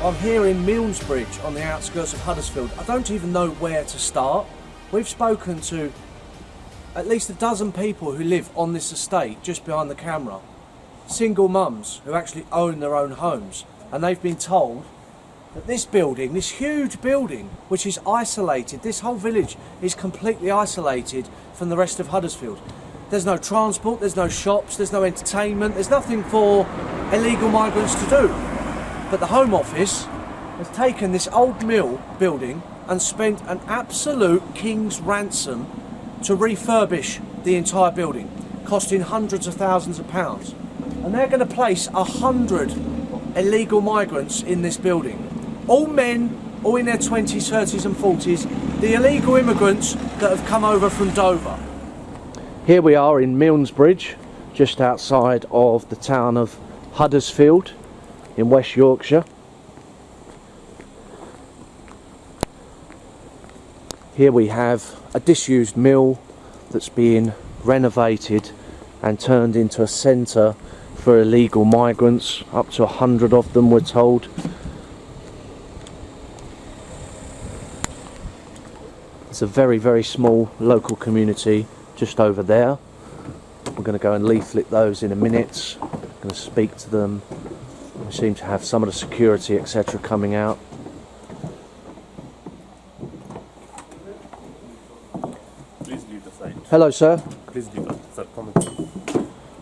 I'm here in Milnesbridge on the outskirts of Huddersfield. I don't even know where to start. We've spoken to at least a dozen people who live on this estate just behind the camera. Single mums who actually own their own homes, and they've been told that this building, this huge building, which is isolated, this whole village is completely isolated from the rest of Huddersfield. There's no transport, there's no shops, there's no entertainment, there's nothing for illegal migrants to do. But the Home Office has taken this old mill building and spent an absolute king's ransom to refurbish the entire building, costing hundreds of thousands of pounds. And they're going to place 100 illegal migrants in this building. All men, all in their 20s, 30s and 40s, the illegal immigrants that have come over from Dover. Here we are in Milnesbridge, just outside of the town of Huddersfield in West Yorkshire. Here we have a disused mill that's being renovated and turned into a centre for illegal migrants, up to 100 of them we're told. It's a very, very small local community just over there. We're going to go and leaflet those in a minute. I'm going to speak to them. We seem to have some of the security, etc., coming out. Please leave the site. Hello, sir. Please leave the site.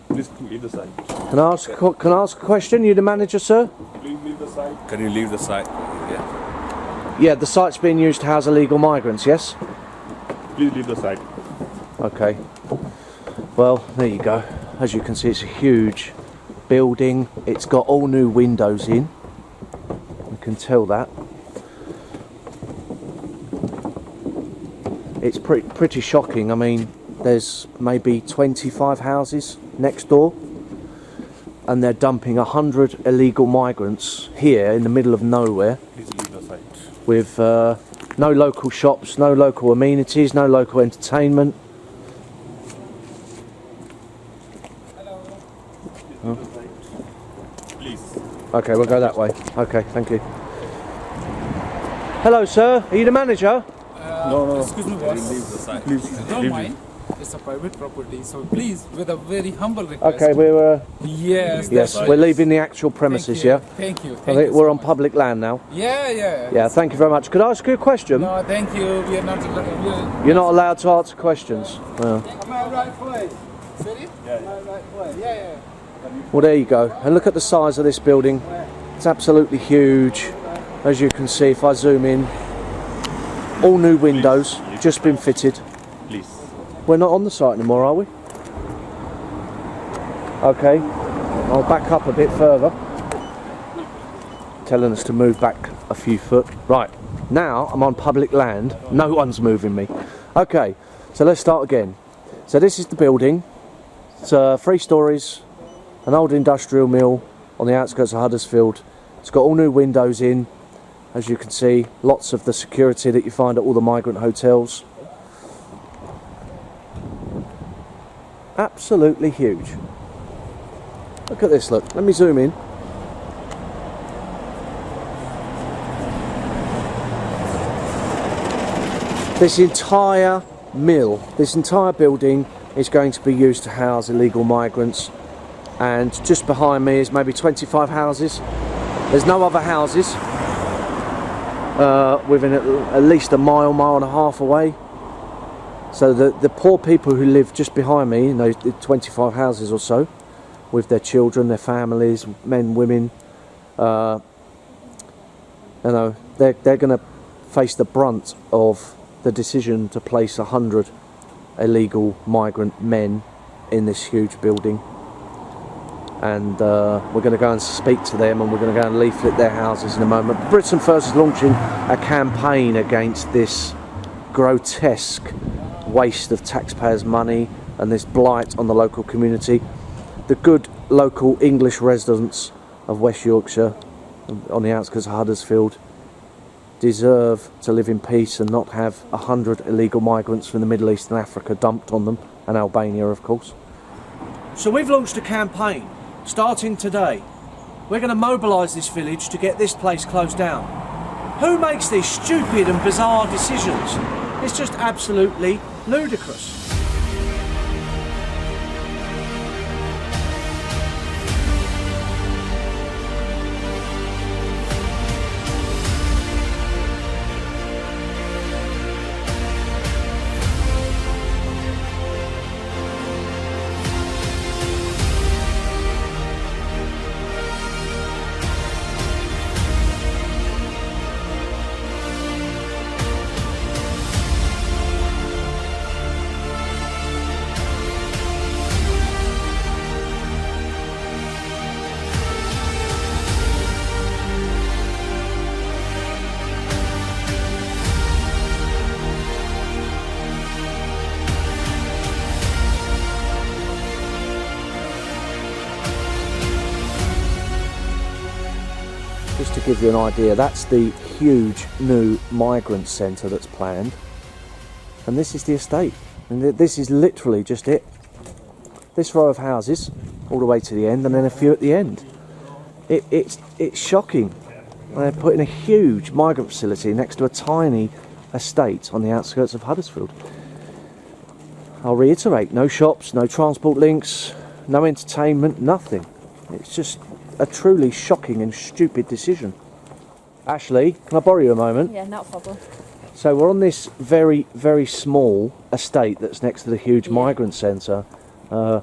Please leave the site. Can I ask a question? You the manager, sir? Please leave the site. Can you leave the site? Yeah. Yeah, the site's being used to house illegal migrants, yes? Please leave the site. Okay. Well, there you go. As you can see, it's a huge building. It's got all new windows in. You can tell that. It's pretty shocking. I mean, there's maybe 25 houses next door, and they're dumping 100 illegal migrants here in the middle of nowhere. Please leave the site. With no local shops, no local amenities, no local entertainment. Oh. Please. Okay, we'll go that way. Okay, thank you. Hello, sir. Are you the manager? No. Excuse me, boss. Leave the site. Please, don't mind. It's a private property, so please, with a very humble request. Okay, we're Yes. yes, that's we're right. leaving the actual premises. Yeah. Thank you. I Thank think you we're so on much. public land now. Yeah. Yeah. Thank you very much. Could I ask you a question? No, thank you. We are not. You're not allowed to answer questions. Am I right place? Sorry? Yeah. Am I right place? Yeah. Well, there you go. And look at the size of this building. It's absolutely huge. As you can see, if I zoom in, all new windows, just been fitted. Please. We're not on the site anymore, are we? Okay, I'll back up a bit further. Telling us to move back a few foot. Right, now I'm on public land. No one's moving me. Okay, so let's start again. So this is the building. It's 3 stories, an old industrial mill on the outskirts of Huddersfield. It's got all new windows in. As you can see, lots of the security that you find at all the migrant hotels. Absolutely huge. Look at this, look. Let me zoom in. This entire mill, this entire building is going to be used to house illegal migrants. And just behind me is maybe 25 houses. There's no other houses within at least a mile and a half away. So the poor people who live just behind me, you know, 25 houses or so, with their children, their families, men, women, you know, they're going to face the brunt of the decision to place 100 illegal migrant men in this huge building. And we're going to go and speak to them, and we're going to go and leaflet their houses in a moment. Britain First is launching a campaign against this grotesque waste of taxpayers' money and this blight on the local community. The good local English residents of West Yorkshire, on the outskirts of Huddersfield, deserve to live in peace and not have 100 illegal migrants from the Middle East and Africa dumped on them, and Albania, of course. So we've launched a campaign starting today We're going to mobilise this village to get this place closed down. Who makes these stupid and bizarre decisions? It's just absolutely ludicrous. Just to give you an idea, that's the huge new migrant centre that's planned, and this is the estate, and this is literally just it. This row of houses all the way to the end, and then a few at the end. It's shocking. They're putting a huge migrant facility next to a tiny estate on the outskirts of Huddersfield. I'll reiterate, no shops, no transport links, no entertainment, nothing. It's just a truly shocking and stupid decision. Ashley, can I borrow you a moment? Yeah, not a problem. So we're on this very, very small estate that's next to the huge migrant centre. I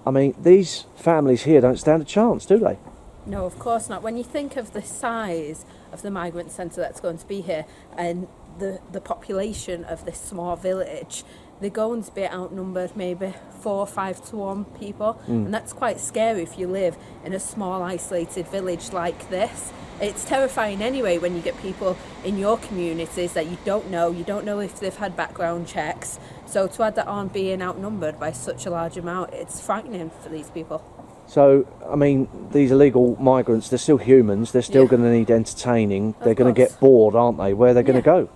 mean, these families here don't stand a chance, do they? No, of course not. When you think of the size of the migrant centre that's going to be here and the population of this small village, they're going to be outnumbered maybe 4 or 5 to 1 people, and that's quite scary if you live in a small isolated village like this. It's terrifying anyway when you get people in your communities that you don't know if they've had background checks, so to add that on being outnumbered by such a large amount, it's frightening for these people. So, I mean, these illegal migrants, they're still humans, they're still going to need entertaining, they're going to get bored, aren't they? Where are they going to go?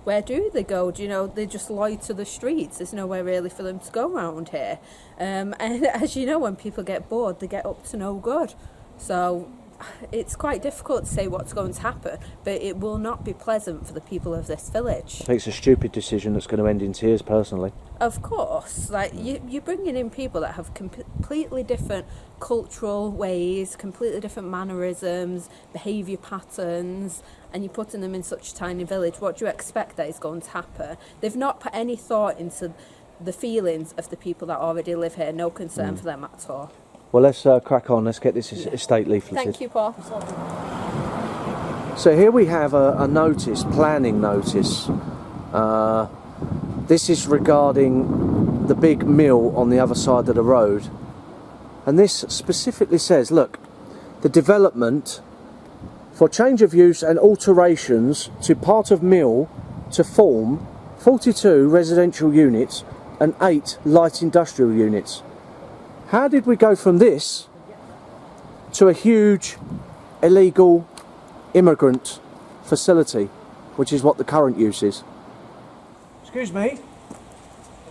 Where do they go? Do you know, they just loiter the streets. There's nowhere really for them to go around here. And as you know, when people get bored, they get up to no good. So it's quite difficult to say what's going to happen, but it will not be pleasant for the people of this village. I think it's a stupid decision that's going to end in tears, personally. Of course, like you're bringing in people that have completely different cultural ways, completely different mannerisms, behaviour patterns, and you're putting them in such a tiny village. What do you expect that is going to happen? They've not put any thought into the feelings of the people that already live here. No concern for them at all. Well, let's crack on. Let's get this estate leafleted. Thank you, Paul. So here we have a notice, planning notice. This is regarding the big mill on the other side of the road. And this specifically says, look, the development for change of use and alterations to part of mill to form 42 residential units and 8 light industrial units. How did we go from this to a huge illegal immigrant facility, which is what the current use is? Excuse me?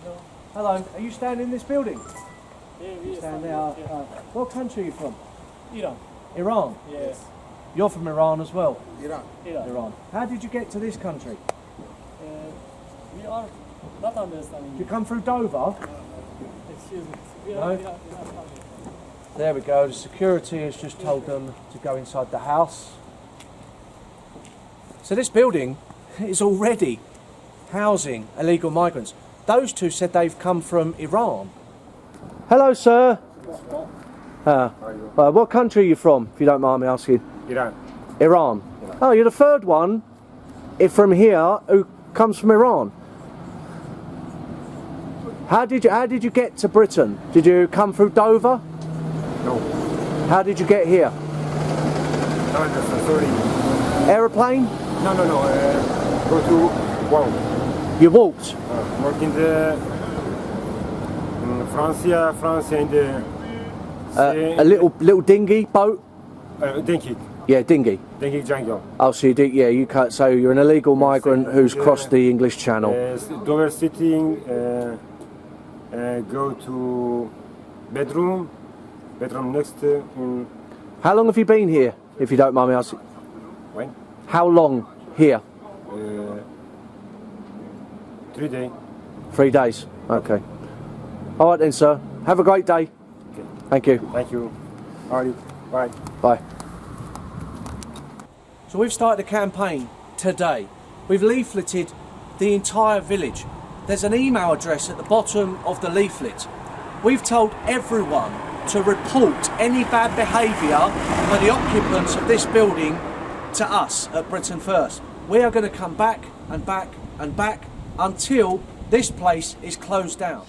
Hello. Hello. Are you staying in this building? Yeah, we Stand there. What country are you from? Iran. Iran? Yes. You're from Iran as well? Iran. Iran. How did you get to this country? We are not understanding. Did you come through Dover? Excuse me. No? There we go. The security has just told them to go inside the house. So this building is already housing illegal migrants. Those two said they've come from Iran. Hello, sir. What country are you from, if you don't mind me asking? Iran. Iran. Oh, you're the third one from here who comes from Iran. How did you get to Britain? Did you come through Dover? No. How did you get here? No, sorry. Aeroplane? No. Go to wow. You walked? Work in the France and A little dinghy boat? Dinghy. Yeah, dinghy. Dinghy jungle. Oh, so you did? Yeah, you cut. So you're an illegal migrant who's crossed the English Channel. Dover sitting. Go to bedroom next. How long have you been here, if you don't mind me asking? When? How long here? 3 days. 3 days. Okay. All right then, sir. Have a great day. Thank you. Thank you. How are you? Bye. Bye. So we've started a campaign today. We've leafleted the entire village. There's an email address at the bottom of the leaflet. We've told everyone to report any bad behaviour by the occupants of this building to us at Britain First. We are going to come back and back and back until this place is closed down.